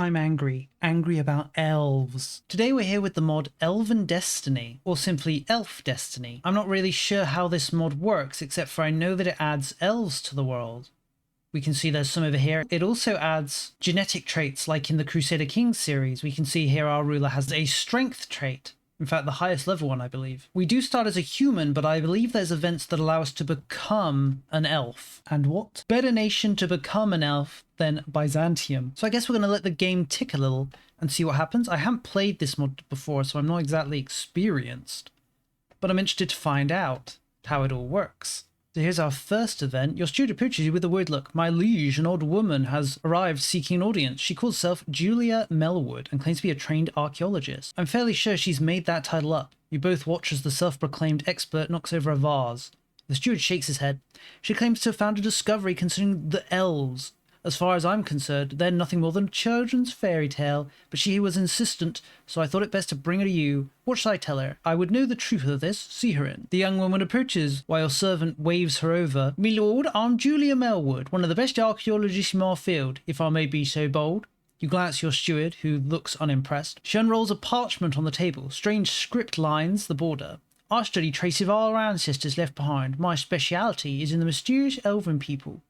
I'm angry about elves. Today we're here with the mod Elven Destiny, or simply Elf Destiny. I'm not really sure how this mod works, except for I know that it adds elves to the world. We can see there's some over here. It also adds genetic traits like in the Crusader Kings series. We can see here our ruler has a strength trait. In fact, the highest level one, I believe. We do start as a human, but I believe there's events that allow us to become an elf. And what better nation to become an elf than Byzantium? So I guess we're going to let the game tick a little and see what happens. I haven't played this mod before, so I'm not exactly experienced. But I'm interested to find out how it all works. So here's our first event. Your steward approaches you with the word, "Look, my liege, an old woman has arrived seeking an audience. She calls herself Julia Melwood and claims to be a trained archaeologist. I'm fairly sure she's made that title up." You both watch as the self-proclaimed expert knocks over a vase. The steward shakes his head. "She claims to have found a discovery concerning the elves. As far as I'm concerned, they're nothing more than a children's fairy tale, but she was insistent, so I thought it best to bring her to you. What should I tell her? I would know the truth of this. See her in." The young woman approaches, while your servant waves her over. "Me lord, I'm Julia Melwood, one of the best archaeologists in our field, if I may be so bold." You glance at your steward, who looks unimpressed. She unrolls a parchment on the table. Strange script lines the border. "I study traces of all our ancestors left behind. My speciality is in the mysterious elven people.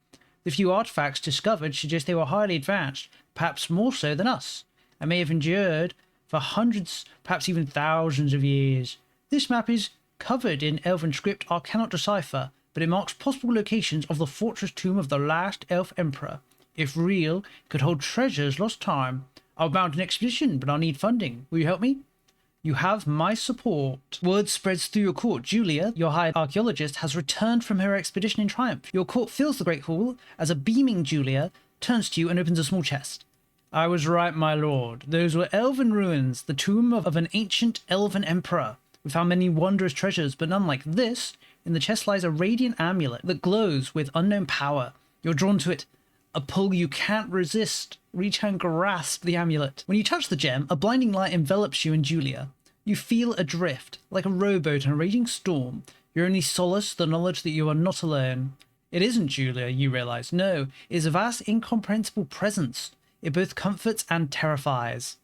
The few artifacts discovered suggest they were highly advanced, perhaps more so than us, and may have endured for hundreds, perhaps even thousands of years. This map is covered in elven script I cannot decipher, but it marks possible locations of the fortress tomb of the last elf emperor. If real, it could hold treasures lost time. I'll mount an expedition, but I'll need funding. Will you help me? You have my support." Word spreads through your court. Julia, your hired archaeologist, has returned from her expedition in triumph. Your court fills the great hall as a beaming Julia turns to you and opens a small chest. "I was right, my lord. Those were elven ruins, the tomb of an ancient elven emperor. We found many wondrous treasures, but none like this. In the chest lies a radiant amulet that glows with unknown power. You're drawn to it. A pull you can't resist. Reach and grasp the amulet. When you touch the gem, a blinding light envelops you and Julia. You feel adrift, like a rowboat in a raging storm. Your only solace, the knowledge that you are not alone. It isn't Julia, you realize. No, it is a vast, incomprehensible presence. It both comforts and terrifies,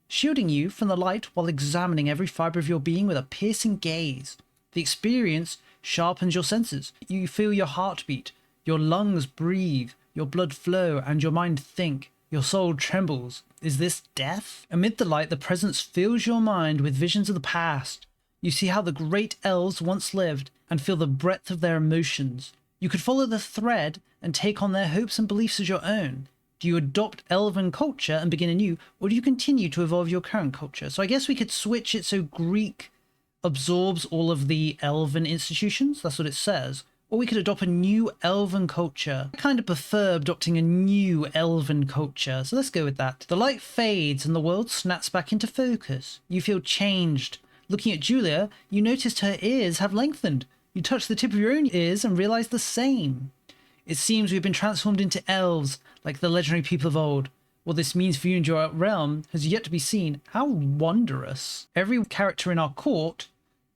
shielding you from the light while examining every fibre of your being with a piercing gaze. The experience sharpens your senses. You feel your heart beat, your lungs breathe, your blood flow, and your mind think. Your soul trembles. Is this death? Amid the light, the presence fills your mind with visions of the past. You see how the great elves once lived and feel the breadth of their emotions. You could follow the thread and take on their hopes and beliefs as your own. Do you adopt elven culture and begin anew, or do you continue to evolve your current culture? So I guess we could switch it so Greek absorbs all of the elven institutions. That's what it says. Or we could adopt a new elven culture. I kind of prefer adopting a new elven culture, so let's go with that. The light fades and the world snaps back into focus. You feel changed. Looking at Julia, you noticed her ears have lengthened. You touch the tip of your own ears and realize the same. It seems we've been transformed into elves, like the legendary people of old. What this means for you and your realm has yet to be seen. How wondrous. Every character in our court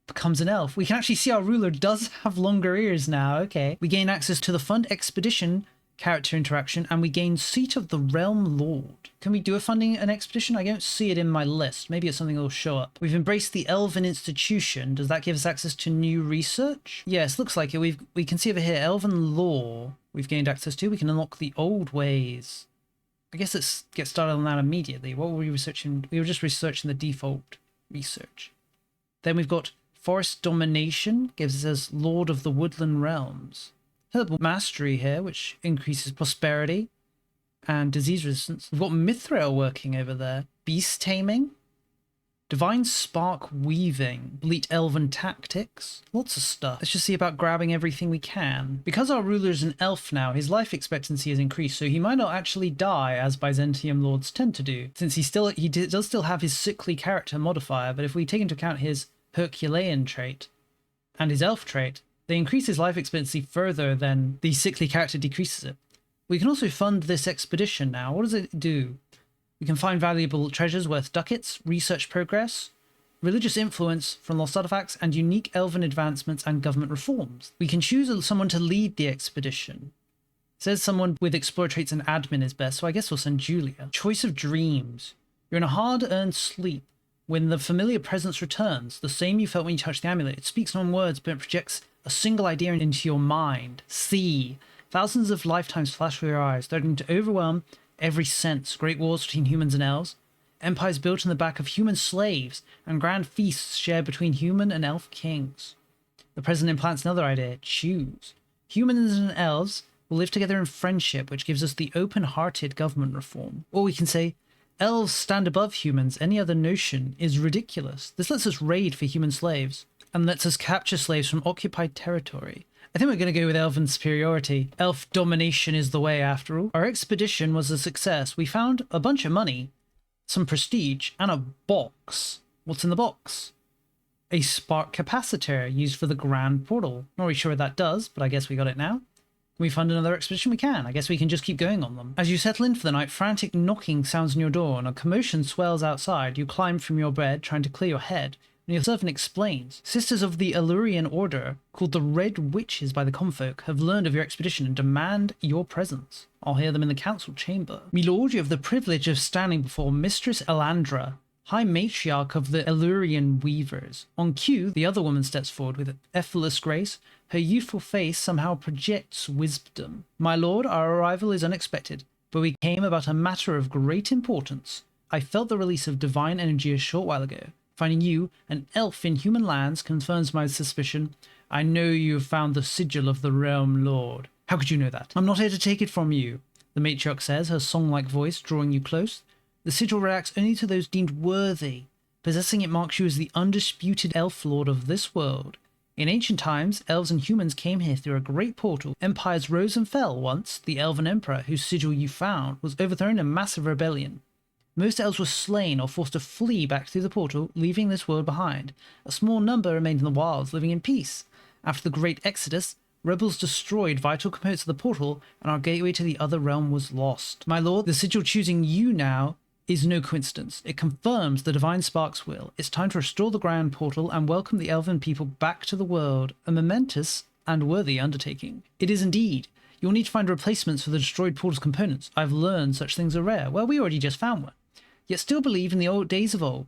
becomes an elf. We can actually see our ruler does have longer ears now. Okay. We gain access to the Fund Expedition character interaction, and we gain Seat of the Realm Lord. Can we do a funding an expedition? I don't see it in my list. Maybe it's something that will show up. We've embraced the Elven Institution. Does that give us access to new research? Yes, looks like it. We can see over here Elven Law we've gained access to. We can unlock the old ways. I guess let's get started on that immediately. What were we researching? We were just researching the default research. Then we've got Forest Domination, gives us Lord of the Woodland Realms. Herbal Mastery here, which increases prosperity and disease resistance. We've got Mithril working over there. Beast Taming. Divine Spark Weaving. Elite Elven Tactics. Lots of stuff. Let's just see about grabbing everything we can. Because our ruler is an elf now, his life expectancy has increased, so he might not actually die as Byzantium lords tend to do, since he does still have his sickly character modifier, but if we take into account his Herculean trait and his elf trait, they increase his life expectancy further than the sickly character decreases it. We can also fund this expedition now. What does it do? We can find valuable treasures worth ducats, research progress, religious influence from lost artifacts, and unique elven advancements and government reforms. We can choose someone to lead the expedition. Says someone with explorer traits and admin is best, so I guess we'll send Julia. Choice of dreams. You're in a hard-earned sleep. When the familiar presence returns, the same you felt when you touched the amulet, it speaks non words, but it projects a single idea into your mind. See. Thousands of lifetimes flash before your eyes, threatening to overwhelm every sense. Great wars between humans and elves, empires built on the back of human slaves, and grand feasts shared between human and elf kings. The present implants another idea. Choose. Humans and elves will live together in friendship, which gives us the open-hearted government reform. Or we can say, elves stand above humans. Any other notion is ridiculous. This lets us raid for human slaves, and lets us capture slaves from occupied territory. I think we're going to go with elven superiority. Elf domination is the way, after all. Our expedition was a success. We found a bunch of money, some prestige, and a box. What's in the box? A spark capacitor used for the grand portal. Not really sure what that does, but I guess we got it now. Can we fund another expedition? We can. I guess we can just keep going on them. As you settle in for the night, frantic knocking sounds on your door and a commotion swells outside. You climb from your bed, trying to clear your head. And your servant explains. Sisters of the Aeluran Order, called the Red Witches by the Confolk, have learned of your expedition and demand your presence. I'll hear them in the council chamber. My lord, you have the privilege of standing before Mistress Elandra, High Matriarch of the Aeluran Weavers. On cue, the other woman steps forward with effortless grace. Her youthful face somehow projects wisdom. My lord, our arrival is unexpected, but we came about a matter of great importance. I felt the release of divine energy a short while ago. Finding you, an elf in human lands, confirms my suspicion. I know you have found the sigil of the Realm Lord. How could you know that? I'm not here to take it from you, the matriarch says, her song-like voice drawing you close. The sigil reacts only to those deemed worthy. Possessing it marks you as the undisputed elf lord of this world. In ancient times, elves and humans came here through a great portal. Empires rose and fell. Once, the elven emperor, whose sigil you found, was overthrown in a massive rebellion. Most elves were slain or forced to flee back through the portal, leaving this world behind. A small number remained in the wilds, living in peace. After the Great Exodus, rebels destroyed vital components of the portal, and our gateway to the other realm was lost. My lord, the sigil choosing you now is no coincidence. It confirms the Divine Spark's will. It's time to restore the Grand Portal and welcome the elven people back to the world, a momentous and worthy undertaking. It is indeed. You'll need to find replacements for the destroyed portal's components. I've learned such things are rare. Well, we already just found one. Yet still believe in the old days of old.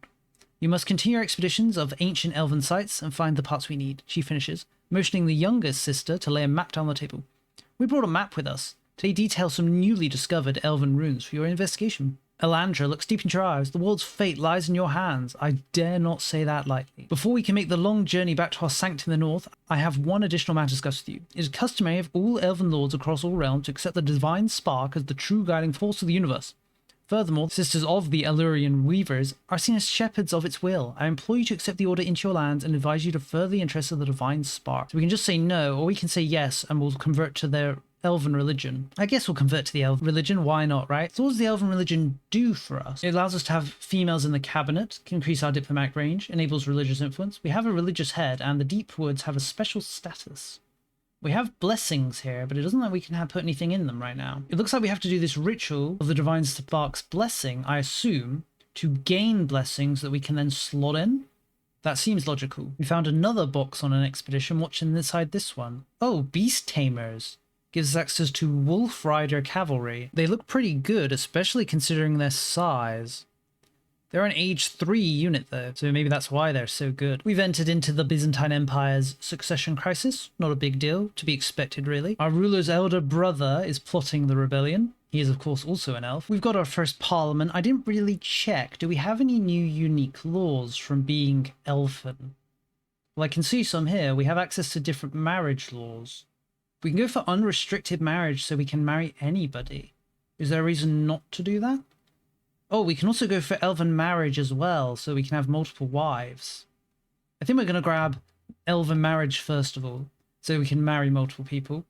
You must continue your expeditions of ancient elven sites and find the parts we need, she finishes, motioning the youngest sister to lay a map down the table. We brought a map with us. Today details some newly discovered elven runes for your investigation. Elandra looks deep into your eyes. The world's fate lies in your hands. I dare not say that lightly. Before we can make the long journey back to our sanctum in the north, I have one additional matter to discuss with you. It is customary of all elven lords across all realms to accept the Divine Spark as the true guiding force of the universe. Furthermore, sisters of the Aeluran Weavers are seen as shepherds of its will. I implore you to accept the order into your lands and advise you to further the interests of the Divine Spark. So we can just say no, or we can say yes, and we'll convert to their elven religion. I guess we'll convert to the elven religion, why not, right? So what does the elven religion do for us? It allows us to have females in the cabinet, can increase our diplomatic range, enables religious influence. We have a religious head, and the deep woods have a special status. We have blessings here, but it doesn't look like we can put anything in them right now. It looks like we have to do this ritual of the Divine Spark's blessing, I assume, to gain blessings that we can then slot in. That seems logical. We found another box on an expedition. What's inside this one? Oh, beast tamers. Gives us access to wolf rider cavalry. They look pretty good, especially considering their size. They're an age 3 unit though, so maybe that's why they're so good. We've entered into the Byzantine Empire's succession crisis. Not a big deal, to be expected really. Our ruler's elder brother is plotting the rebellion. He is of course also an elf. We've got our first parliament. I didn't really check. Do we have any new unique laws from being elfin? Well, I can see some here. We have access to different marriage laws. We can go for unrestricted marriage so we can marry anybody. Is there a reason not to do that? Oh, we can also go for elven marriage as well, so we can have multiple wives. I think we're going to grab elven marriage first of all, so we can marry multiple people.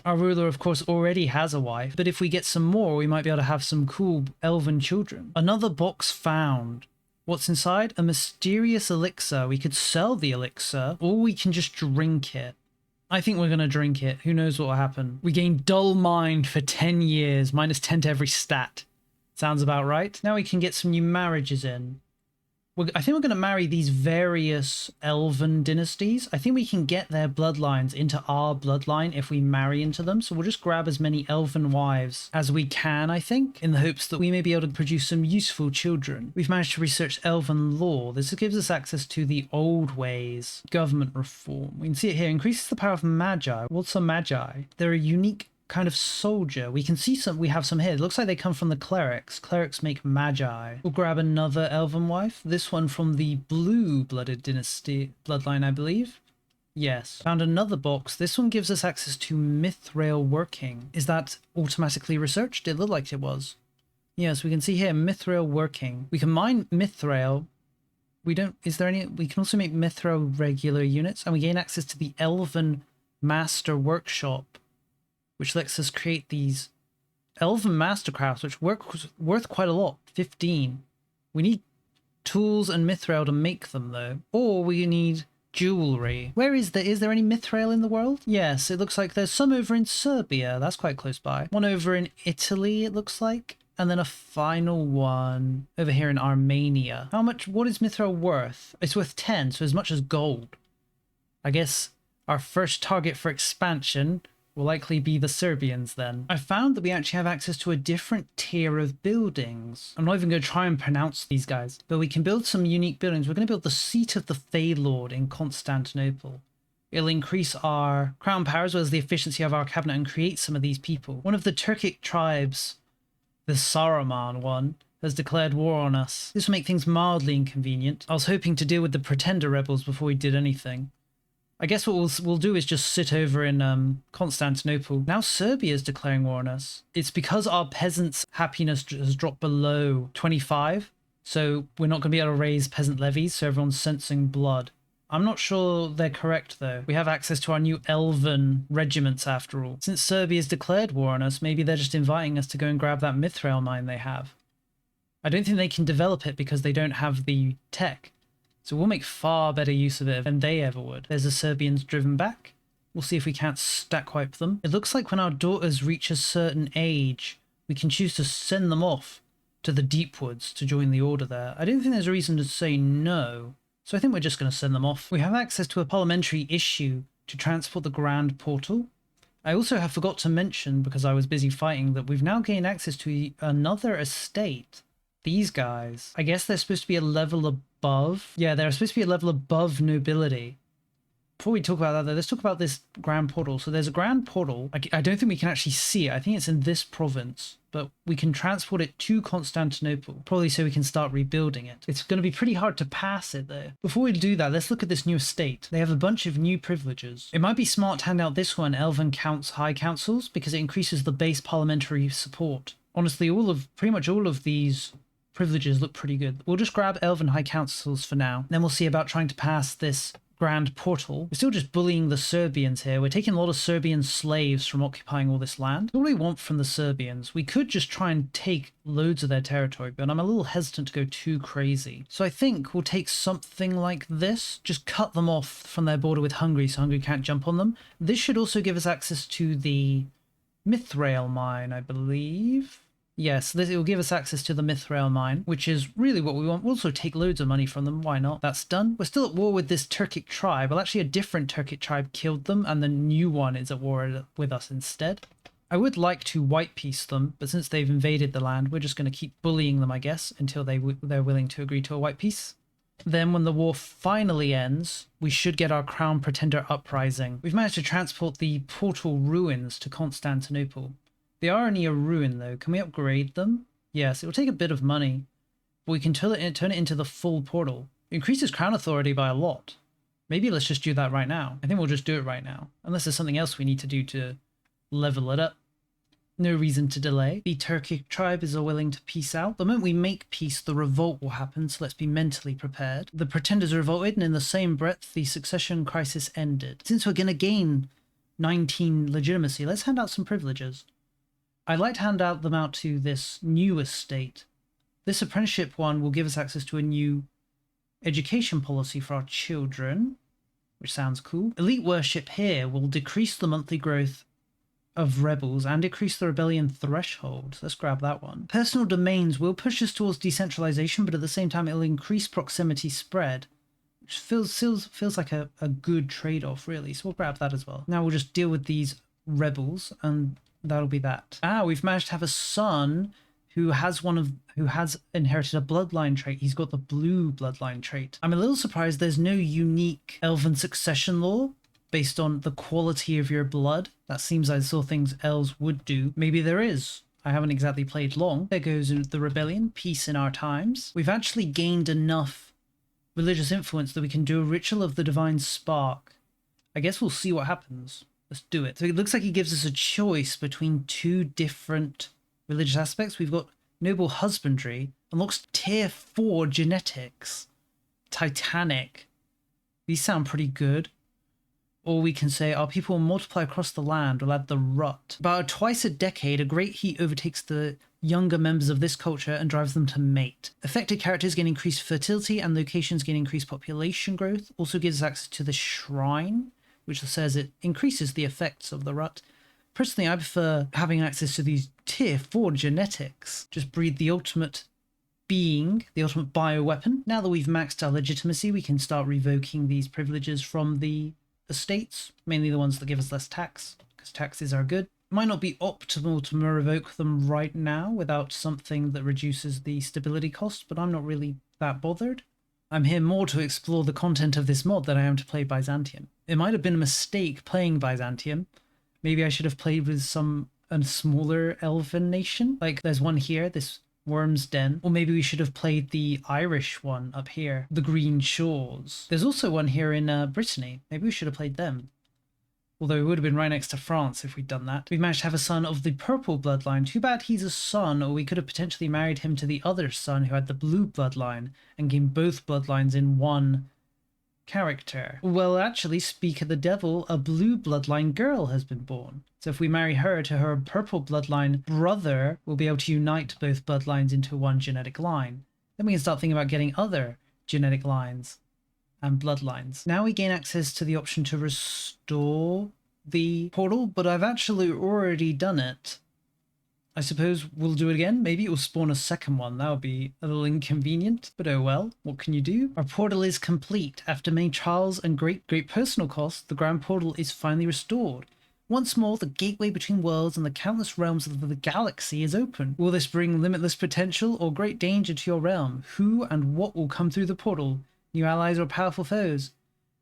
Our ruler, of course, already has a wife, but if we get some more, we might be able to have some cool elven children. Another box found. What's inside? A mysterious elixir. We could sell the elixir, or we can just drink it. I think we're going to drink it. Who knows what will happen. We gain dull mind for 10 years, -10 to every stat. Sounds about right. Now we can get some new marriages in. I think we're going to marry these various Elven dynasties. I think we can get their bloodlines into our bloodline if we marry into them. So we'll just grab as many Elven wives as we can, I think, in the hopes that we may be able to produce some useful children. We've managed to research Elven law. This gives us access to the old ways. Government reform. We can see it here. Increases the power of magi. What's a magi? They're a unique kind of soldier. We can see some, we have some here. It looks like they come from the clerics. Clerics make magi. We'll grab another elven wife. This one from the blue-blooded dynasty bloodline, I believe. Yes. Found another box. This one gives us access to Mithril working. Is that automatically researched? It looked like it was. Yes, we can see here Mithril working. We can mine Mithril. We don't, is there any, we can also make Mithril regular units, and we gain access to the Elven Master Workshop, which lets us create these Elven Mastercrafts, which worth quite a lot, 15. We need tools and Mithril to make them, though. Or we need jewelry. Where is there any Mithril in the world? Yes, it looks like there's some over in Serbia. That's quite close by. One over in Italy, it looks like. And then a final one over here in Armenia. What is Mithril worth? It's worth 10, so as much as gold. I guess our first target for expansion will likely be the Serbians then. I found that we actually have access to a different tier of buildings. I'm not even going to try and pronounce these guys, but we can build some unique buildings. We're going to build the seat of the Fey Lord in Constantinople. It'll increase our crown power as well as the efficiency of our cabinet and create some of these people. One of the Turkic tribes, the Saruman one, has declared war on us. This will make things mildly inconvenient. I was hoping to deal with the Pretender rebels before we did anything. I guess what we'll do is just sit over in Constantinople. Now Serbia is declaring war on us. It's because our peasants' happiness has dropped below 25, so we're not going to be able to raise peasant levies, so everyone's sensing blood. I'm not sure they're correct, though. We have access to our new Elven regiments, after all. Since Serbia's declared war on us, maybe they're just inviting us to go and grab that Mithril mine they have. I don't think they can develop it because they don't have the tech. So we'll make far better use of it than they ever would. There's the Serbians driven back. We'll see if we can't stack wipe them. It looks like when our daughters reach a certain age, we can choose to send them off to the deep woods to join the order there. I don't think there's a reason to say no, so I think we're just going to send them off. We have access to a parliamentary issue to transport the Grand Portal. I also have forgot to mention, because I was busy fighting, that we've now gained access to another estate. These guys, I guess they're supposed to be a level above. Yeah, they're supposed to be a level above nobility. Before we talk about that, though, let's talk about this Grand Portal. So there's a Grand Portal. I don't think we can actually see it. I think it's in this province, but we can transport it to Constantinople, probably so we can start rebuilding it. It's going to be pretty hard to pass it, though. Before we do that, let's look at this new estate. They have a bunch of new privileges. It might be smart to hand out this one, Elven Counts High Councils, because it increases the base parliamentary support. Honestly, pretty much all of these privileges look pretty good. We'll just grab Elven High Councils for now. Then we'll see about trying to pass this Grand Portal. We're still just bullying the Serbians here. We're taking a lot of Serbian slaves from occupying all this land. What do we want from the Serbians? We could just try and take loads of their territory, but I'm a little hesitant to go too crazy. So I think we'll take something like this. Just cut them off from their border with Hungary so Hungary can't jump on them. This should also give us access to the Mithril mine, I believe. Yes, it will give us access to the Mithril mine, which is really what we want. We'll also take loads of money from them. Why not? That's done. We're still at war with this Turkic tribe. Well, actually, a different Turkic tribe killed them, and the new one is at war with us instead. I would like to white piece them, but since they've invaded the land, we're just going to keep bullying them, I guess, until they're willing to agree to a white peace. Then when the war finally ends, we should get our Crown Pretender uprising. We've managed to transport the portal ruins to Constantinople. They are only a ruin, though. Can we upgrade them? Yes, it will take a bit of money, but we can turn it into the full portal. It increases crown authority by a lot. Maybe let's just do that right now. I think we'll just do it right now, unless there's something else we need to do to level it up. No reason to delay. The Turkic tribe is willing to peace out. The moment we make peace, the revolt will happen, so let's be mentally prepared. The pretenders revolted, and in the same breath, the succession crisis ended. Since we're going to gain 19 legitimacy, let's hand out some privileges. I'd like to hand them out to this new estate. This apprenticeship one will give us access to a new education policy for our children, which sounds cool. Elite worship here will decrease the monthly growth of rebels and decrease the rebellion threshold. Let's grab that one. Personal domains will push us towards decentralization, but at the same time it'll increase proximity spread, which feels like a good trade-off, really. So we'll grab that as well. Now we'll just deal with these rebels, and that'll be that. We've managed to have a son who has inherited a bloodline trait. He's got the blue bloodline trait. I'm a little surprised there's no unique elven succession law based on the quality of your blood. That seems like the sort of things elves would do. Maybe there is. I haven't exactly played long. There goes the rebellion, peace in our times. We've actually gained enough religious influence that we can do a ritual of the divine spark. I guess we'll see what happens. Let's do it. So it looks like he gives us a choice between two different religious aspects. We've got noble husbandry, unlocks tier 4 genetics, titanic. These sound pretty good. Or we can say our people will multiply across the land. We'll add the rut. About twice a decade, a great heat overtakes the younger members of this culture and drives them to mate. Affected characters gain increased fertility, and locations gain increased population growth. Also gives us access to the shrine, which says it increases the effects of the rut. Personally, I prefer having access to these tier 4 genetics. Just breed the ultimate being, the ultimate bioweapon. Now that we've maxed our legitimacy, we can start revoking these privileges from the estates, mainly the ones that give us less tax, because taxes are good. Might not be optimal to revoke them right now without something that reduces the stability cost, but I'm not really that bothered. I'm here more to explore the content of this mod than I am to play Byzantium. It might have been a mistake playing Byzantium. Maybe I should have played with a smaller elven nation. Like there's one here, this Worm's Den. Or maybe we should have played the Irish one up here, the Green Shores. There's also one here in Brittany. Maybe we should have played them. Although it would have been right next to France if we'd done that. We managed to have a son of the purple bloodline. Too bad he's a son, or we could have potentially married him to the other son who had the blue bloodline and gained both bloodlines in one character. Well, actually, speak of the devil, a blue bloodline girl has been born. So if we marry her to her purple bloodline brother, we'll be able to unite both bloodlines into one genetic line. Then we can start thinking about getting other genetic lines and bloodlines. Now we gain access to the option to restore the portal, but I've actually already done it. I suppose we'll do it again. Maybe it will spawn a second one. That would be a little inconvenient, but oh well. What can you do? Our portal is complete. After many trials and great personal costs, the grand portal is finally restored. Once more, the gateway between worlds and the countless realms of the galaxy is open. Will this bring limitless potential or great danger to your realm? Who and what will come through the portal? New allies or powerful foes?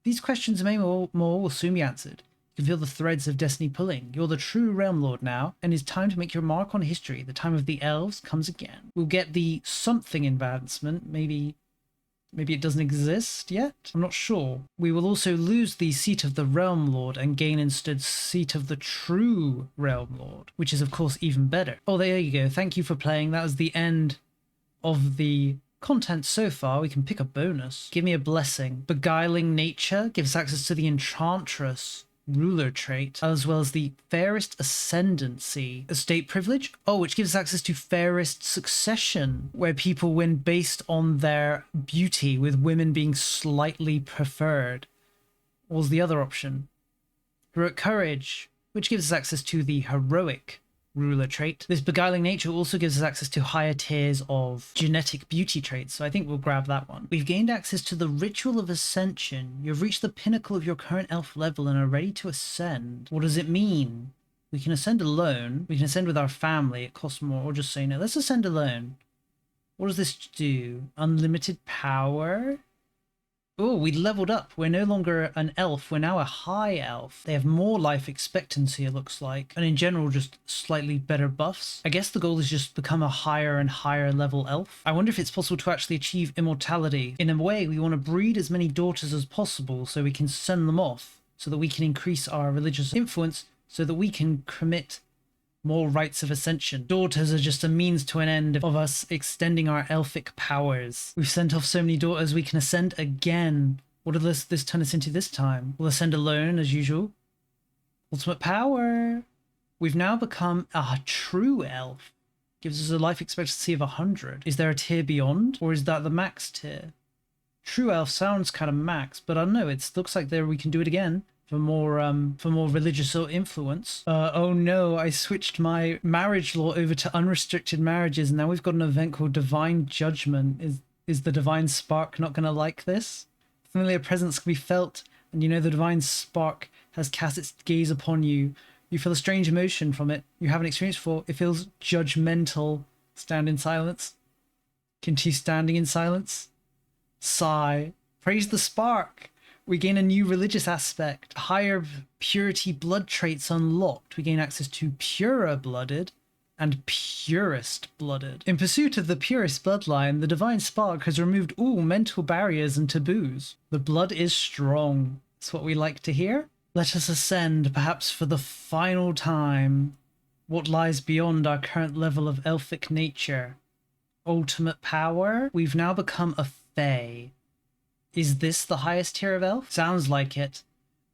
These questions and many more will soon be answered. You can feel the threads of destiny pulling. You're the true realm lord now, and it's time to make your mark on history. The time of the elves comes again. We'll get the something advancement. Maybe it doesn't exist yet? I'm not sure. We will also lose the seat of the realm lord and gain instead seat of the true realm lord, which is of course even better. Oh, there you go. Thank you for playing. That was the end of the content so far. We can pick a bonus. Give me a blessing. Beguiling nature gives access to the enchantress ruler trait, as well as the fairest ascendancy. Estate privilege, which gives access to fairest succession, where people win based on their beauty, with women being slightly preferred. What was the other option? Heroic courage, which gives us access to the heroic ruler trait. This beguiling nature also gives us access to higher tiers of genetic beauty traits, so I think we'll grab that one. We've gained access to the ritual of ascension. You've reached the pinnacle of your current elf level and are ready to ascend. What does it mean? We can ascend alone. We can ascend with our family. It costs more. Or just say no. Let's ascend alone. What does this do? Unlimited power? Oh, we leveled up. We're no longer an elf. We're now a high elf. They have more life expectancy, it looks like. And in general, just slightly better buffs. I guess the goal is just become a higher and higher level elf. I wonder if it's possible to actually achieve immortality. In a way, we want to breed as many daughters as possible so we can send them off, so that we can increase our religious influence, so that we can commit more rites of ascension. Daughters are just a means to an end of us extending our elfic powers. We've sent off so many daughters, we can ascend again. What will this turn us into this time? We'll ascend alone as usual. Ultimate power. We've now become a true elf. Gives us a life expectancy of 100. Is there a tier beyond, or is that the max tier? True elf sounds kind of max, but I don't know. It looks like there we can do it again. for more religious influence. Oh no, I switched my marriage law over to unrestricted marriages, and now we've got an event called Divine Judgment. Is the Divine Spark not gonna like this? Familiar presence can be felt, and you know the Divine Spark has cast its gaze upon you. You feel a strange emotion from it you haven't experienced before. It feels judgmental. Stand in silence. Continue standing in silence. Sigh. Praise the spark. We gain a new religious aspect. Higher purity blood traits unlocked. We gain access to purer blooded and purest blooded. In pursuit of the purest bloodline, the Divine Spark has removed all mental barriers and taboos. The blood is strong. That's what we like to hear. Let us ascend, perhaps for the final time, what lies beyond our current level of elfic nature. Ultimate power? We've now become a Fae. Is this the highest tier of elf? Sounds like it.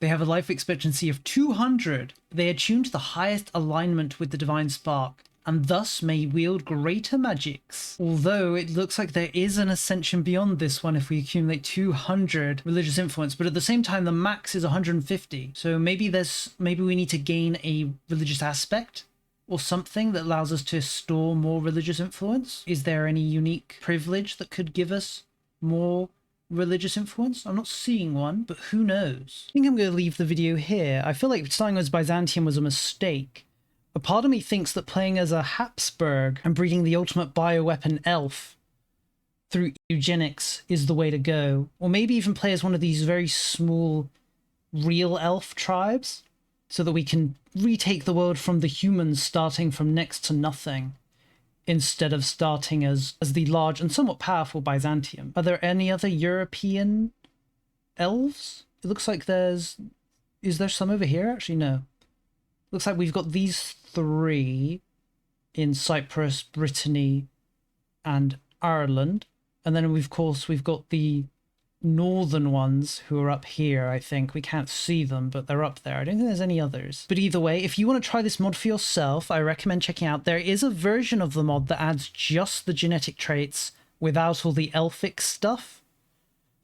They have a life expectancy of 200. They attune to the highest alignment with the Divine Spark, and thus may wield greater magics. Although it looks like there is an ascension beyond this one if we accumulate 200 religious influence, but at the same time the max is 150. So maybe we need to gain a religious aspect or something that allows us to store more religious influence. Is there any unique privilege that could give us more religious influence? I'm not seeing one, but who knows? I think I'm going to leave the video here. I feel like starting as Byzantium was a mistake. A part of me thinks that playing as a Habsburg and breeding the ultimate bioweapon elf through Eugenics is the way to go. Or maybe even play as one of these very small real elf tribes so that we can retake the world from the humans starting from next to nothing, instead of starting as the large and somewhat powerful Byzantium. Are there any other European elves? It looks like is there some over here? Actually, no. Looks like we've got these three in Cyprus, Brittany, and Ireland. And then of course we've got the northern ones who are up here, I think. We can't see them, but they're up there. I don't think there's any others. But either way, if you want to try this mod for yourself, I recommend checking out. There is a version of the mod that adds just the genetic traits without all the elfic stuff.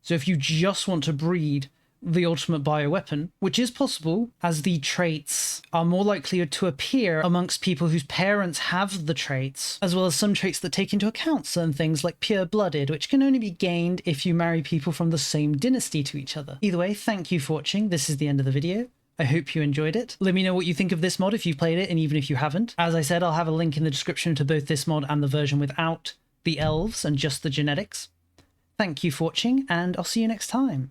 So if you just want to breed the ultimate bioweapon, which is possible, as the traits are more likely to appear amongst people whose parents have the traits, as well as some traits that take into account certain things like pure-blooded, which can only be gained if you marry people from the same dynasty to each other. Either way, thank you for watching. This is the end of the video. I hope you enjoyed it. Let me know what you think of this mod if you've played it, and even if you haven't. As I said, I'll have a link in the description to both this mod and the version without the elves and just the genetics. Thank you for watching, and I'll see you next time.